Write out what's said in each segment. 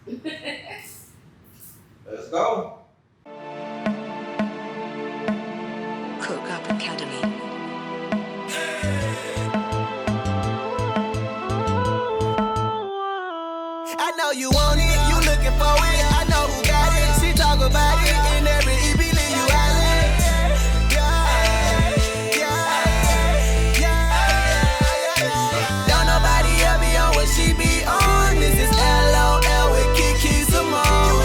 Let's go. Cook Up Academy. I know you want it, you looking for it. I know who got it. She talk about it in every EP, leave you island. Yeah, yeah, yeah. Don't nobody ever be on what she be on. This is LOL with QuiQui Symone.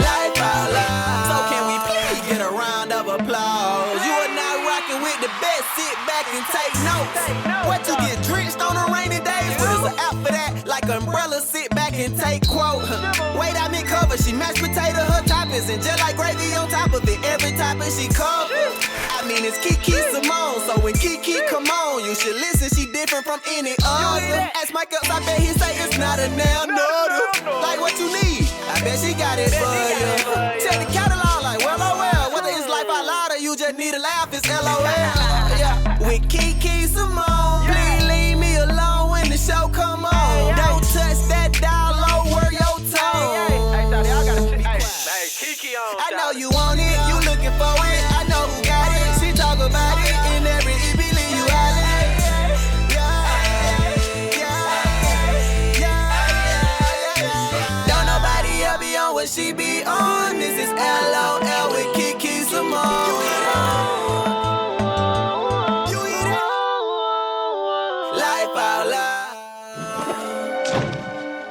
Life out loud. So can we please get a round of applause? You are not rocking with the best. Sit back and take notes. What you get drenched on the rainy days? What is an app for that? Like umbrella, sit back and take quote. Wait, I'm in cover. She mashed potato, her toppings, and just like gravy on top of it. Every topping she cover. I mean, it's QuiQui Symone. So when Kiki come on, you should listen. She different from any other. Ask Mike Ups, I bet he say it's not a nail nutter. Like what you need? I bet she got it for you. Check the catalog, like well, oh well. Whether it's life out loud or you just need a laugh, it's LOL. Yeah. With QuiQui Symone, please leave me alone when the show come on. Don't touch that dial, lower your tone. I know you want it, you looking for it. I know who got it. She talk about it in every EP, leave you island. Don't nobody ever be on what she be on. This is LOL with QuiQui Symone. Life out loud.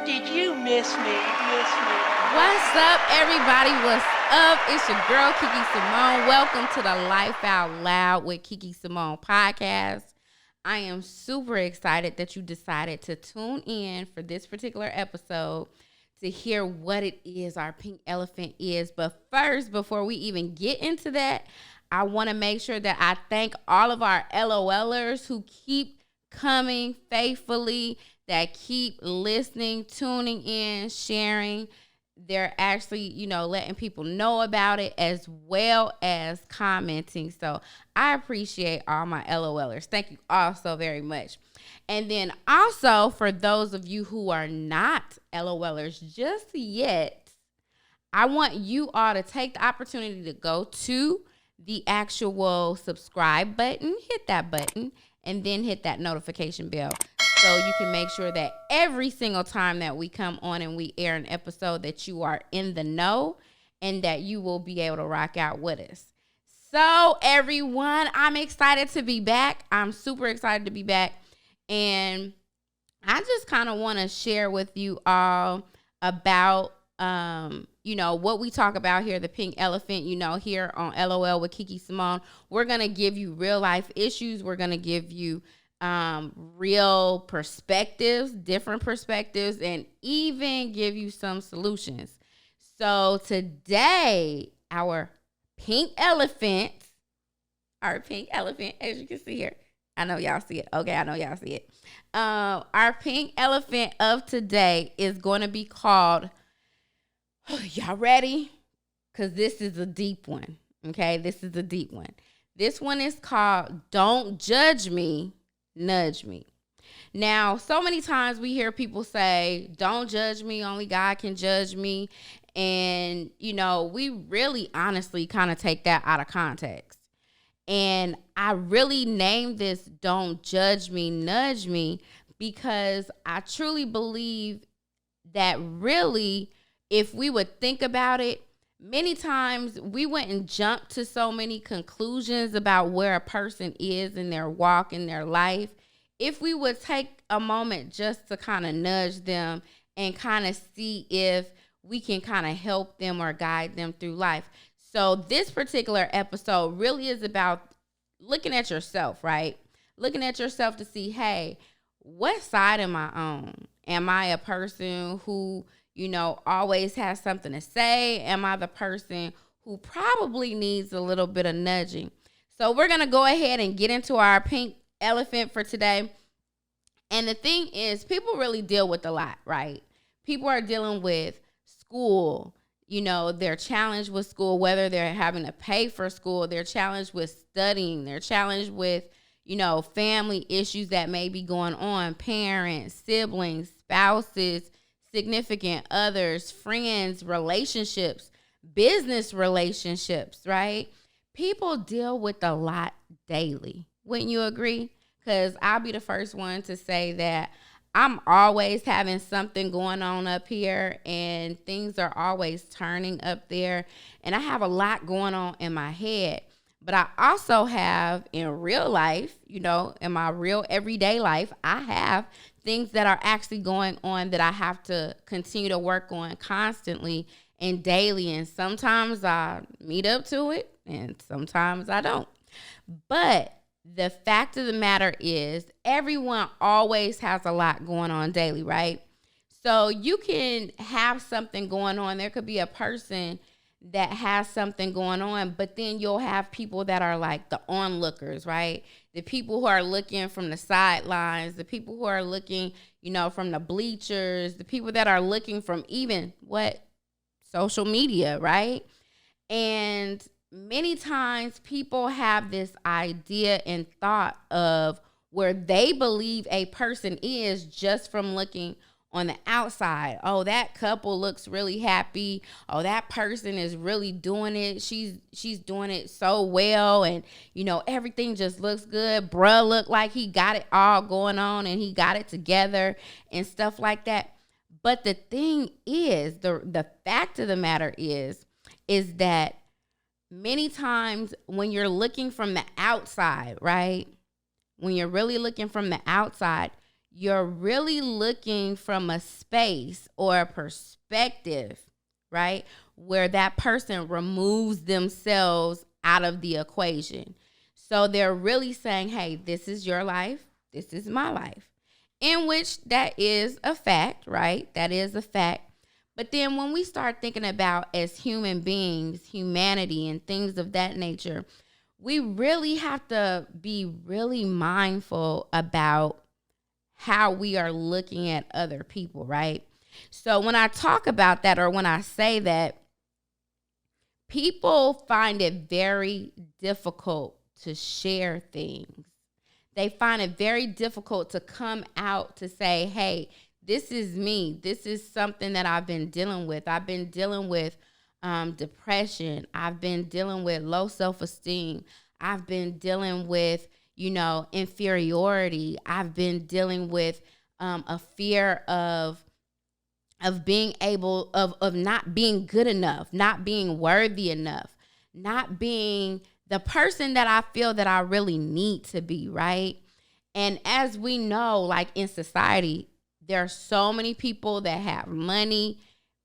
Did you miss me? What's up, everybody? What's up? It's your girl, QuiQui Symone. Welcome to the Life Out Loud with QuiQui Symone podcast. I am super excited that you decided to tune in for this particular episode to hear what it is our pink elephant is. But first, before we even get into that, I want to make sure that I thank all of our LOLers who keep coming faithfully, that keep listening, tuning in, sharing. They're actually, letting people know about it as well as commenting. So I appreciate all my LOLers. Thank you all so very much. And then also for those of you who are not LOLers just yet, I want you all to take the opportunity to go to the actual subscribe button, hit that button, and then hit that notification bell. So you can make sure that every single time that we come on and we air an episode that you are in the know and that you will be able to rock out with us. So everyone, I'm excited to be back. I'm super excited to be back. And I just kind of want to share with you all about, what we talk about here, the pink elephant, here on LOL with QuiQui Symone. We're going to give you real life issues. We're going to give you real perspectives, different perspectives, and even give you some solutions. So today, our pink elephant, as you can see here, I know y'all see it. Okay, I know y'all see it. Our pink elephant of today is going to be called, y'all ready? Because this is a deep one. Okay, this is a deep one. This one is called Don't Judge Me, Nudge Me. Now, so many times we hear people say, don't judge me, only God can judge me. And, we really honestly kind of take that out of context. And I really named this Don't Judge Me, Nudge Me because I truly believe that really, if we would think about it, many times we wouldn't jump to so many conclusions about where a person is in their walk, in their life, if we would take a moment just to kind of nudge them and kind of see if we can kind of help them or guide them through life. So this particular episode really is about looking at yourself, right? Looking at yourself to see, hey, what side am I on? Am I a person who, always has something to say? Am I the person who probably needs a little bit of nudging? So we're going to go ahead and get into our pink elephant for today. And the thing is, people really deal with a lot, right? People are dealing with school, they're challenged with school, whether they're having to pay for school, they're challenged with studying, they're challenged with, family issues that may be going on, parents, siblings, spouses, significant others, friends, relationships, business relationships, right? People deal with a lot daily. Wouldn't you agree? Because I'll be the first one to say that I'm always having something going on up here, and things are always turning up there. And I have a lot going on in my head. But I also have in real life, in my real everyday life, I have things that are actually going on that I have to continue to work on constantly and daily. And sometimes I meet up to it and sometimes I don't. But the fact of the matter is everyone always has a lot going on daily, right? So you can have something going on. There could be a person that has something going on, but then you'll have people that are like the onlookers, right? The people who are looking from the sidelines, the people who are looking, from the bleachers, the people that are looking from even social media, right? And many times people have this idea and thought of where they believe a person is just from looking on the outside. Oh, that couple looks really happy. Oh, that person is really doing it. She's doing it so well, and everything just looks good. Bruh look like he got it all going on and he got it together and stuff like that. But the thing is, the fact of the matter is that many times when you're looking from the outside, right? When you're really looking from the outside, you're really looking from a space or a perspective, right? Where that person removes themselves out of the equation. So they're really saying, hey, this is your life. This is my life. In which that is a fact, right? That is a fact. But then when we start thinking about as human beings, humanity and things of that nature, we really have to be really mindful about how we are looking at other people, right? So when I talk about that, or when I say that, people find it very difficult to share things. They find it very difficult to come out to say, hey, this is me. This is something that I've been dealing with. I've been dealing with depression. I've been dealing with low self-esteem. I've been dealing with inferiority. I've been dealing with a fear of being able of not being good enough, not being worthy enough, not being the person that I feel that I really need to be, right? And as we know, like in society, there are so many people that have money,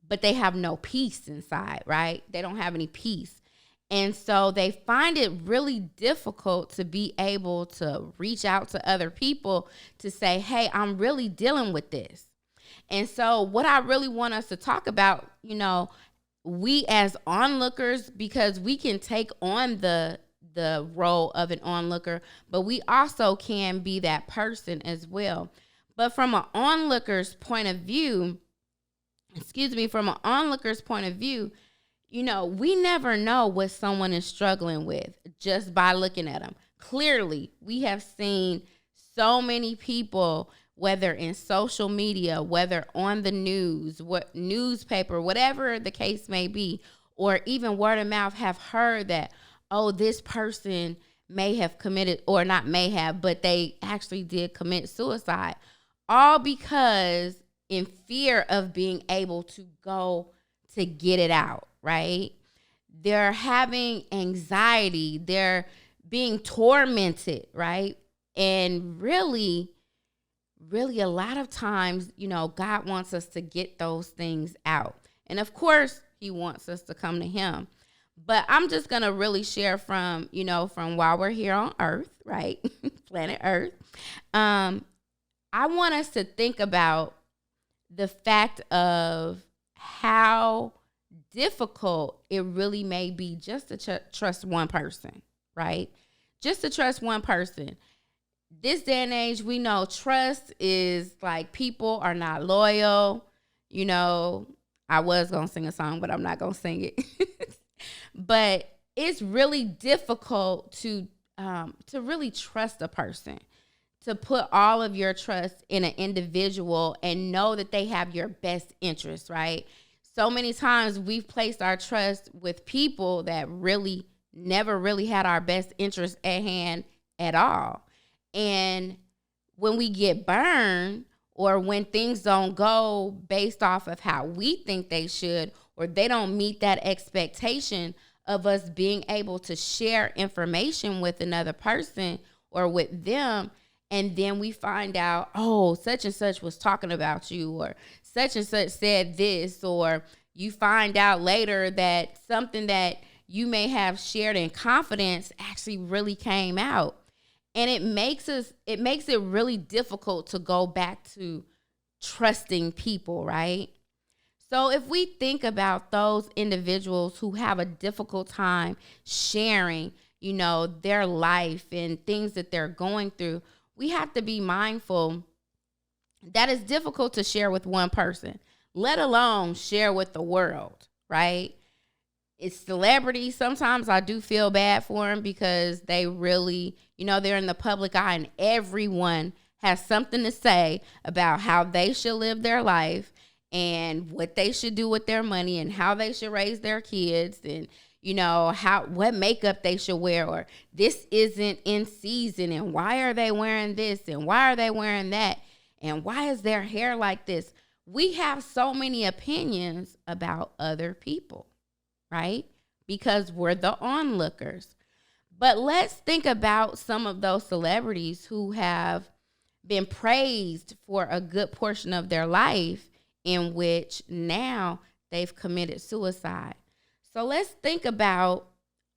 but they have no peace inside, right? They don't have any peace. And so they find it really difficult to be able to reach out to other people to say, hey, I'm really dealing with this. And so what I really want us to talk about, we as onlookers, because we can take on the role of an onlooker, but we also can be that person as well. But from an onlooker's point of view, we never know what someone is struggling with just by looking at them. Clearly, we have seen so many people, whether in social media, whether on the news, what newspaper, whatever the case may be, or even word of mouth, have heard that, oh, this person may have committed, or not may have, but they actually did commit suicide. All because in fear of being able to go to get it out, right? They're having anxiety. They're being tormented, right? And really a lot of times, God wants us to get those things out. And of course, he wants us to come to him. But I'm just going to really share from while we're here on Earth, right? Planet Earth. I want us to think about the fact of how difficult it really may be just to trust one person, right? Just to trust one person. This day and age, we know trust is like people are not loyal. I was going to sing a song, but I'm not going to sing it. But it's really difficult to to really trust a person, to put all of your trust in an individual and know that they have your best interest, right? So many times we've placed our trust with people that really never really had our best interest at hand at all. And when we get burned, or when things don't go based off of how we think they should, or they don't meet that expectation of us being able to share information with another person or with them, and then we find out, oh, such and such was talking about you, or such and such said this, or you find out later that something that you may have shared in confidence actually really came out. And it makes it really difficult to go back to trusting people, right? So if we think about those individuals who have a difficult time sharing, their life and things that they're going through, we have to be mindful that it's difficult to share with one person, let alone share with the world, right? It's celebrities. Sometimes I do feel bad for them because they really, they're in the public eye and everyone has something to say about how they should live their life and what they should do with their money and how they should raise their kids and, what makeup they should wear, or this isn't in season and why are they wearing this and why are they wearing that and why is their hair like this? We have so many opinions about other people, right? Because we're the onlookers. But let's think about some of those celebrities who have been praised for a good portion of their life in which now they've committed suicide. So let's think about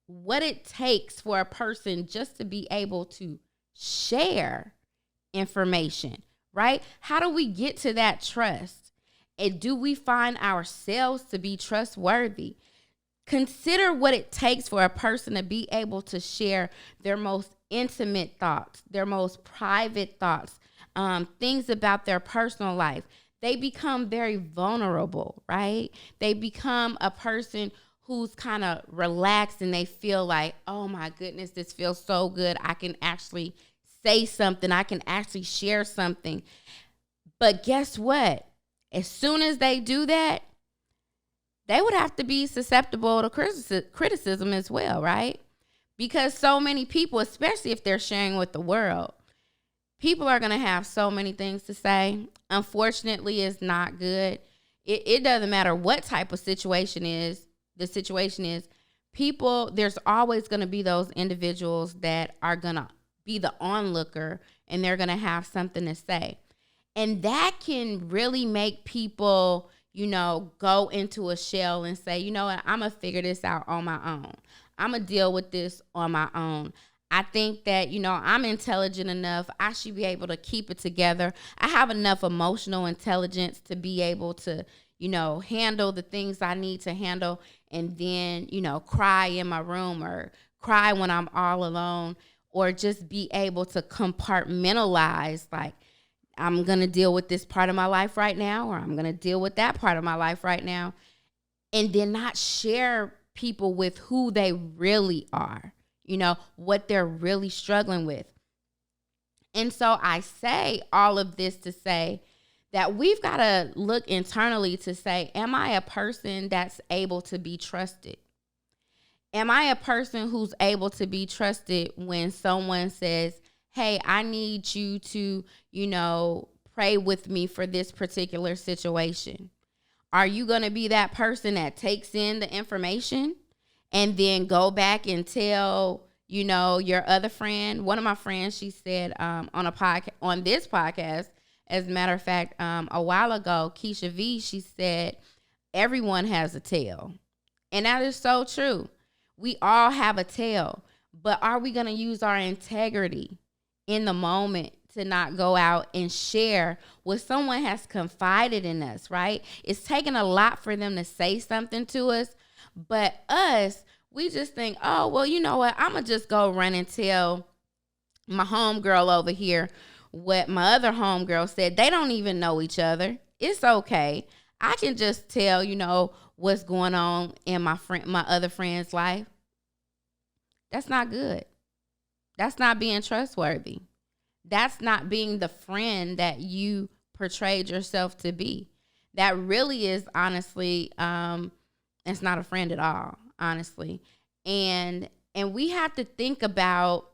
what it takes for a person just to be able to share information, right? How do we get to that trust? And do we find ourselves to be trustworthy? Consider what it takes for a person to be able to share their most intimate thoughts, their most private thoughts, things about their personal life. They become very vulnerable, right? They become a person who's kind of relaxed and they feel like, oh my goodness, this feels so good. I can actually say something. I can actually share something. But guess what? As soon as they do that, they would have to be susceptible to criticism as well, right? Because so many people, especially if they're sharing with the world, people are going to have so many things to say. Unfortunately, it's not good. It doesn't matter what type of situation the situation is. People, there's always going to be those individuals that are going to be the onlooker and they're going to have something to say. And that can really make people, go into a shell and say, you know what, I'm going to figure this out on my own. I'm going to deal with this on my own. I think that, I'm intelligent enough. I should be able to keep it together. I have enough emotional intelligence to be able to, handle the things I need to handle and then, cry in my room or cry when I'm all alone or just be able to compartmentalize, like, I'm going to deal with this part of my life right now, or I'm going to deal with that part of my life right now, and then not share people with who they really are, what they're really struggling with. And so I say all of this to say that we've got to look internally to say, am I a person that's able to be trusted? Am I a person who's able to be trusted when someone says, hey, I need you to, pray with me for this particular situation? Are you going to be that person that takes in the information and then go back and tell, your other friend? One of my friends, she said on this podcast, as a matter of fact, a while ago, Keisha V, she said, everyone has a tale. And that is so true. We all have a tale. But are we going to use our integrity in the moment to not go out and share what someone has confided in us, right? It's taken a lot for them to say something to us, but us, we just think, oh, well, you know what? I'm going to just go run and tell my homegirl over here what my other homegirl said. They don't even know each other. It's okay. I can just tell, what's going on in my other friend's life. That's not good. That's not being trustworthy. That's not being the friend that you portrayed yourself to be. That really is, honestly, it's not a friend at all, honestly. And we have to think about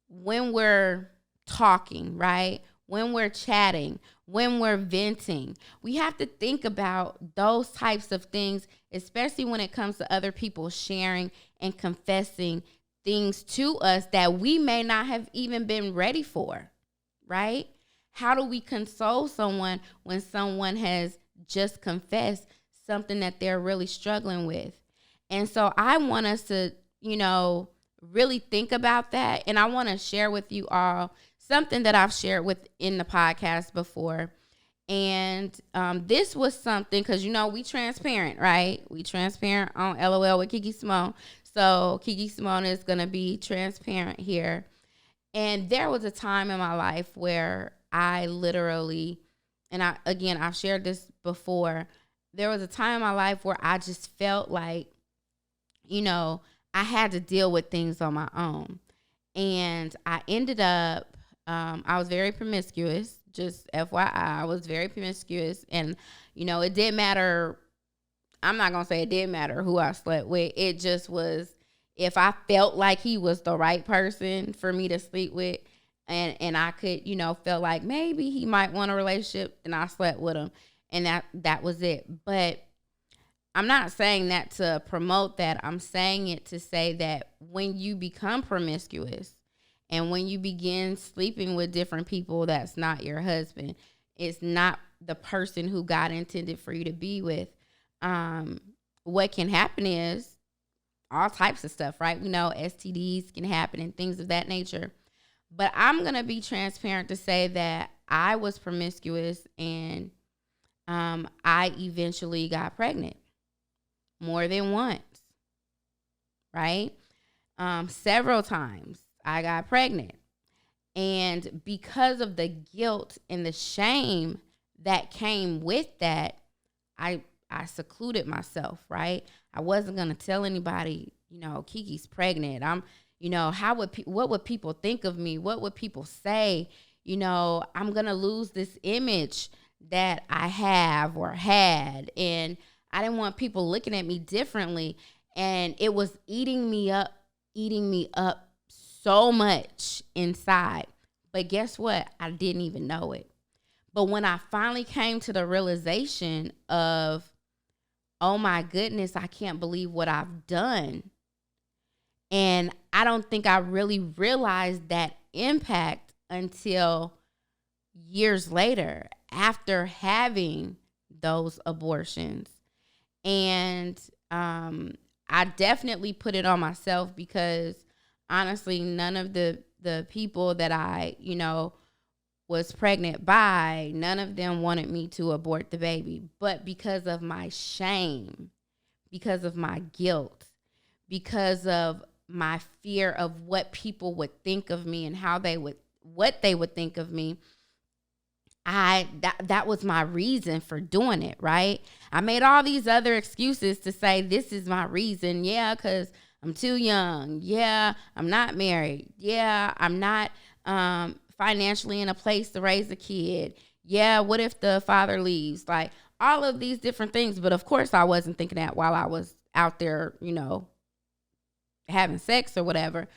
when we're talking, right? When we're chatting, when we're venting, we have to think about those types of things, especially when it comes to other people sharing and confessing things to us that we may not have even been ready for, right? How do we console someone when someone has just confessed something that they're really struggling with? And so I want us to, really think about that. And I want to share with you all something that I've shared with in the podcast before. And this was something, because, we transparent, right? We transparent on LOL with QuiQui Symone. So QuiQui Symone is going to be transparent here. And there was a time in my life where I literally, and I've shared this before. There was a time in my life where I just felt like, I had to deal with things on my own. And I ended up, I was very promiscuous, just FYI, I was very promiscuous. And, it didn't matter. I'm not going to say it didn't matter who I slept with. It just was, if I felt like he was the right person for me to sleep with, and I could, feel like maybe he might want a relationship, and I slept with him. And that was it. But I'm not saying that to promote that. I'm saying it to say that when you become promiscuous and when you begin sleeping with different people that's not your husband, it's not the person who God intended for you to be with. What can happen is all types of stuff, right? We know STDs can happen and things of that nature. But I'm going to be transparent to say that I was promiscuous, and I eventually got pregnant more than once, right? Several times I got pregnant. And because of the guilt and the shame that came with that, I secluded myself, right? I wasn't going to tell anybody, Kiki's pregnant. What would people think of me? What would people say? I'm going to lose this image that I have or had. And I didn't want people looking at me differently. And it was eating me up so much inside. But guess what? I didn't even know it. But when I finally came to the realization of, oh my goodness, I can't believe what I've done. And I don't think I really realized that impact until years later, after having those abortions. And I definitely put it on myself, because honestly, none of the people that I, was pregnant by, none of them wanted me to abort the baby. But because of my shame, because of my guilt, because of my fear of what people would think of me and what they would think of me, that was my reason for doing it, right? I made all these other excuses to say this is my reason. Yeah, because I'm too young. Yeah, I'm not married. Yeah, I'm not financially in a place to raise a kid. Yeah, what if the father leaves? Like all of these different things. But of course I wasn't thinking that while I was out there, having sex or whatever.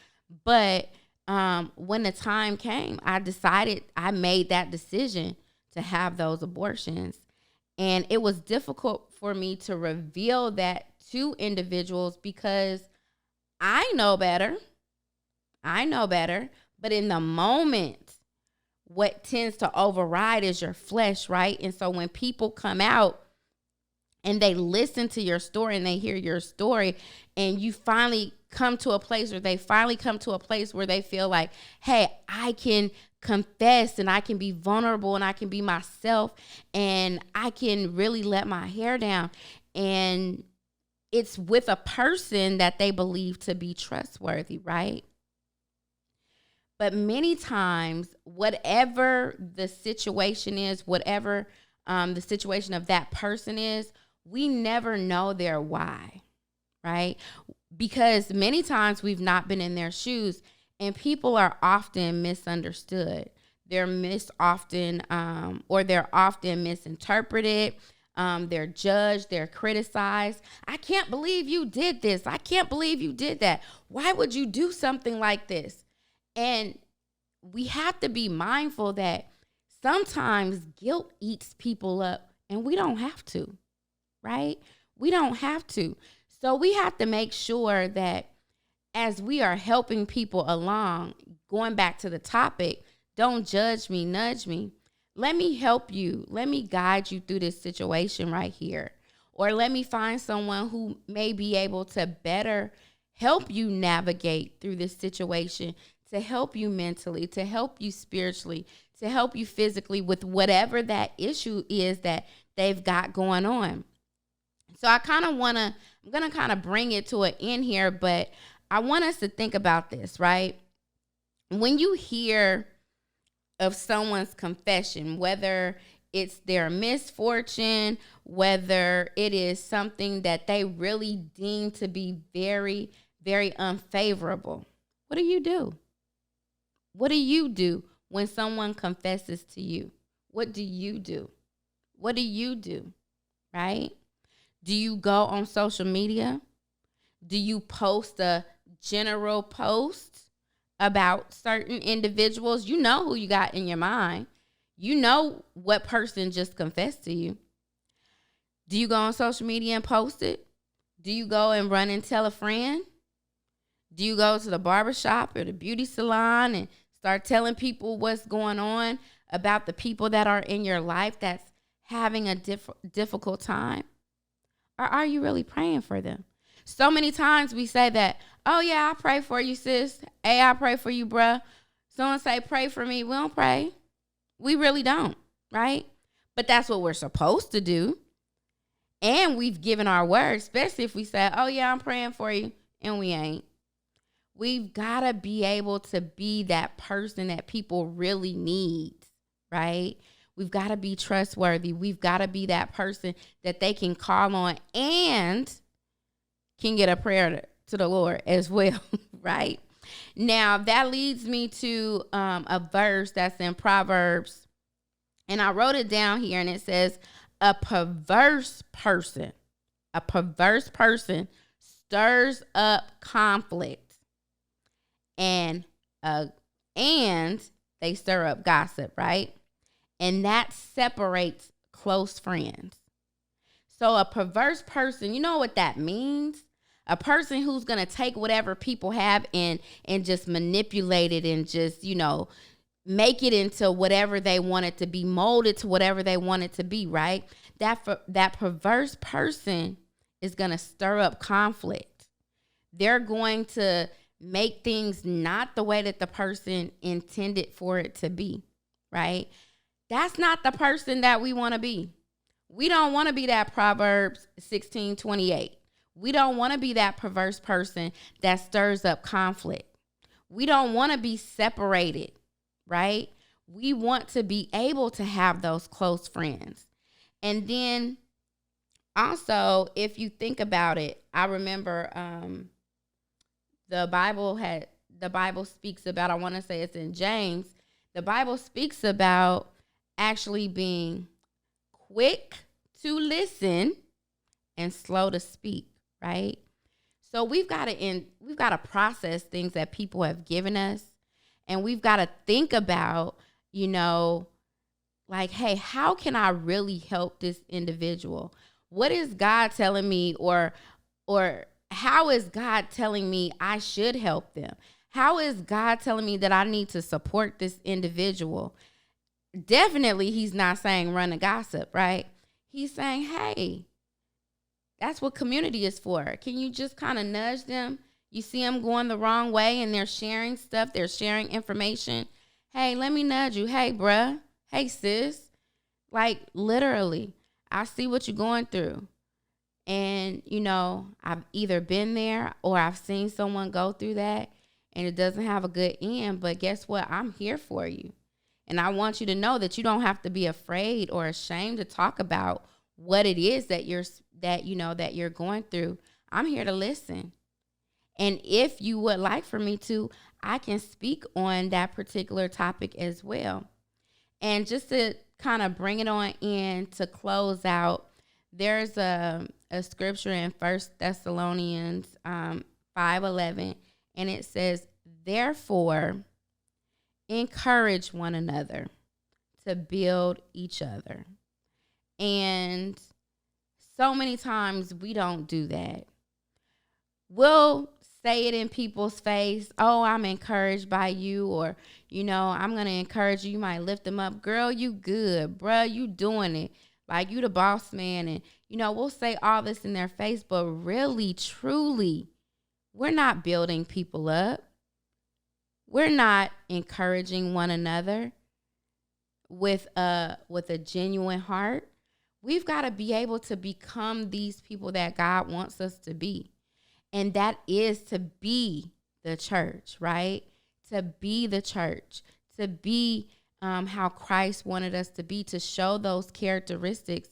But when the time came, I made that decision to have those abortions. And it was difficult for me to reveal that to individuals, because I know better. But in the moment, what tends to override is your flesh, right? And so when people come out and they listen to your story and they hear your story, and you finally come to a place, or they finally come to a place where they feel like, hey, I can confess and I can be vulnerable and I can be myself and I can really let my hair down. And it's with a person that they believe to be trustworthy, right? But many times, whatever the situation is, whatever the situation of that person is, we never know their why, right? Because many times we've not been in their shoes. And people are often misunderstood. They're they're often misinterpreted. They're judged. They're criticized. I can't believe you did this. I can't believe you did that. Why would you do something like this? And we have to be mindful that sometimes guilt eats people up, and we don't have to, right? We don't have to. So we have to make sure that as we are helping people along, going back to the topic, don't judge me, nudge me. Let me help you. Let me guide you through this situation right here. Or let me find someone who may be able to better help you navigate through this situation, to help you mentally, to help you spiritually, to help you physically with whatever that issue is that they've got going on. So I'm going to kind of bring it to an end here, but I want us to think about this, right? When you hear of someone's confession, whether it's their misfortune, whether it is something that they really deem to be very, very unfavorable, what do you do? What do you do when someone confesses to you? What do you do? What do you do, right? Do you go on social media? Do you post a general post about certain individuals? You know who you got in your mind. You know what person just confessed to you. Do you go on social media and post it? Do you go and run and tell a friend? Do you go to the barbershop or the beauty salon and start telling people what's going on about the people that are in your life that's having a difficult time? Or are you really praying for them? So many times we say that, oh yeah, I pray for you, sis. Hey, I pray for you, bruh. Someone say, pray for me. We don't pray. We really don't, right? But that's what we're supposed to do. And we've given our word, especially if we say, oh yeah, I'm praying for you, and we ain't. We've got to be able to be that person that people really need, right? We've got to be trustworthy. We've got to be that person that they can call on and can get a prayer to the Lord as well, right? Now, that leads me to a verse that's in Proverbs, and I wrote it down here, and it says, a perverse person stirs up conflict, and they stir up gossip, right? And that separates close friends. So a perverse person, you know what that means? A person who's going to take whatever people have and just manipulate it and just, make it into whatever they want it to be, mold it to whatever they want it to be, right? That perverse person is going to stir up conflict. They're going to make things not the way that the person intended for it to be, right? That's not the person that we want to be. We don't want to be that Proverbs 16:28. We don't want to be that perverse person that stirs up conflict. We don't want to be separated, right? We want to be able to have those close friends. And then also, if you think about it, I remember the Bible speaks about, I want to say it's in James, the Bible speaks about actually being quick to listen and slow to speak, right? So we've got to process things that people have given us, and we've got to think about, like, hey, how can I really help this individual? What is God telling me, or how is God telling me I should help them? How is God telling me that I need to support this individual? Definitely, he's not saying run a gossip, right? He's saying, hey, that's what community is for. Can you just kind of nudge them? You see them going the wrong way and they're sharing stuff. They're sharing information. Hey, let me nudge you. Hey, bruh. Hey, sis. Like, literally, I see what you're going through. And, I've either been there or I've seen someone go through that and it doesn't have a good end. But guess what? I'm here for you. And I want you to know that you don't have to be afraid or ashamed to talk about what it is that you're going through. I'm here to listen. And if you would like for me to, I can speak on that particular topic as well. And just to kind of bring it on in to close out, there's a scripture in 1 Thessalonians 5:11, and it says, therefore, encourage one another to build each other. And so many times we don't do that. We'll say it in people's face. Oh, I'm encouraged by you, or, I'm going to encourage you. You might lift them up. Girl, you good. Bruh, you doing it. Like, you the boss man. And, we'll say all this in their face, but really, truly, we're not building people up. We're not encouraging one another with a genuine heart. We've got to be able to become these people that God wants us to be. And that is to be the church, right? To be the church, to be how Christ wanted us to be, to show those characteristics,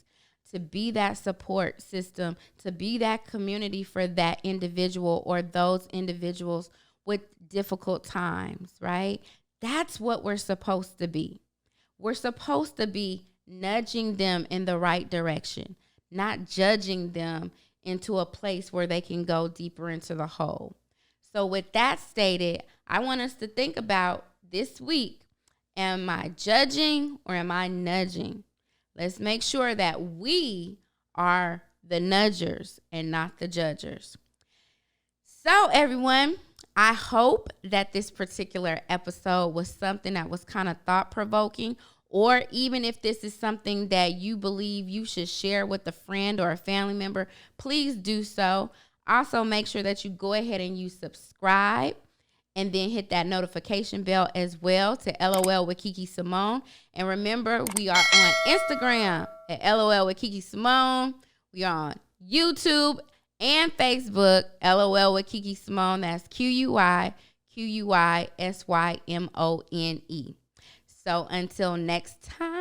to be that support system, to be that community for that individual or those individuals with difficult times, right? That's what we're supposed to be. We're supposed to be nudging them in the right direction, not judging them into a place where they can go deeper into the hole. So with that stated, I want us to think about this week, am I judging or am I nudging? Let's make sure that we are the nudgers and not the judgers. So everyone, I hope that this particular episode was something that was kind of thought-provoking, or even if this is something that you believe you should share with a friend or a family member, please do so. Also, make sure that you go ahead and you subscribe and then hit that notification bell as well to LOL with QuiQui Symone. And remember, we are on Instagram at LOL with QuiQui Symone. We are on YouTube and Facebook, LOL with QuiQui Symone. That's QuiQui Symone. So until next time.